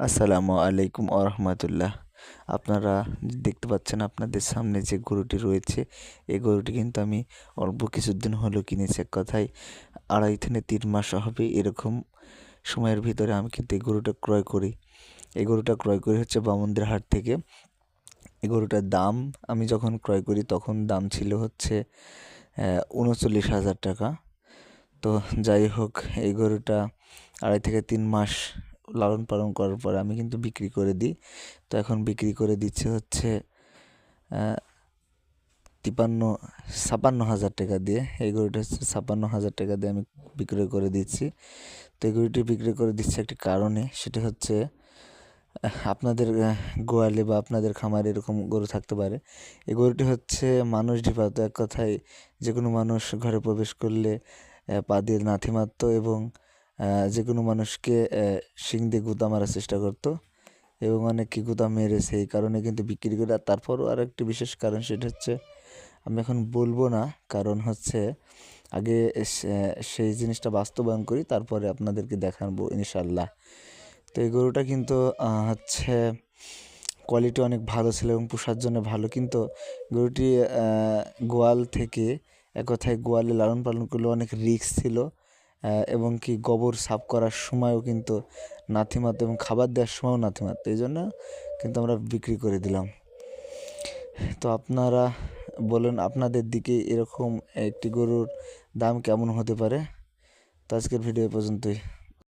আসসালামু আলাইকুম আরহামাতুল্লাহ। আপনারা দেখতে পাচ্ছেন আপনাদের সামনে যে গরুটি রয়েছে, এই গরুটি কিন্তু আমি অল্প কিছুদিন হলো কিনেছি। এক কথায় 2.5 থেকে 3 মাস হবে, এরকম সময়ের ভিতরে আমি কিন্তু এই গরুটা ক্রয় করি। এই গরুটা ক্রয় করি হচ্ছে বামুনদের হাট থেকে। এই গরুটার দাম আমি যখন ক্রয় করি তখন দাম ছিল হচ্ছে 39,000 টাকা। তো যাই হোক, এই গরুটা 2.5 থেকে 3 মাস লালন পালন করার পরে আমি কিন্তু বিক্রি করে দিই। তো এখন বিক্রি করে দিচ্ছে হচ্ছে 56,000 টাকা দিয়ে। এই গরুটা হচ্ছে 56,000 টাকা দিয়ে আমি বিক্রয় করে দিচ্ছি। তো এই গরুটি বিক্রি করে দিচ্ছি একটি কারণে, সেটা হচ্ছে আপনাদের গোয়ালে বা আপনাদের খামারে এরকম গরু থাকতে পারে। এই গরুটি হচ্ছে মানুষ ডিপাত, এক কথায় যে কোনো মানুষ ঘরে প্রবেশ করলে পা দিয়ে লাথি মারতো এবং যে কোনো মানুষকে শিং দিয়ে গুঁতা মারার চেষ্টা করতো এবং অনেককে গুঁতা মেরেছে। এই কারণে কিন্তু বিক্রি করে। আর তারপরও আর একটি বিশেষ কারণ, সেটা হচ্ছে আমি এখন বলবো না, কারণ হচ্ছে আগে সেই জিনিসটা বাস্তবায়ন করি, তারপরে আপনাদেরকে দেখাবো ইনশাল্লাহ। তো এই গরুটা কিন্তু হচ্ছে কোয়ালিটি অনেক ভালো ছিল এবং পোষার জন্য ভালো, কিন্তু গরুটি গোয়াল থেকে, এক কথায় গোয়ালে লালন পালন করলে অনেক রিস্ক ছিল এবং কি গোবর সাফ করার সময়ও কিন্তু নাথি মারতো এবং খাবার দেওয়ার সময়ও নাথি মারতো। এই জন্য কিন্তু আমরা বিক্রি করে দিলাম। তো আপনারা বলেন আপনাদের দিকে এরকম একটি গরুর দাম কেমন হতে পারে? তো আজকের ভিডিও পর্যন্তই।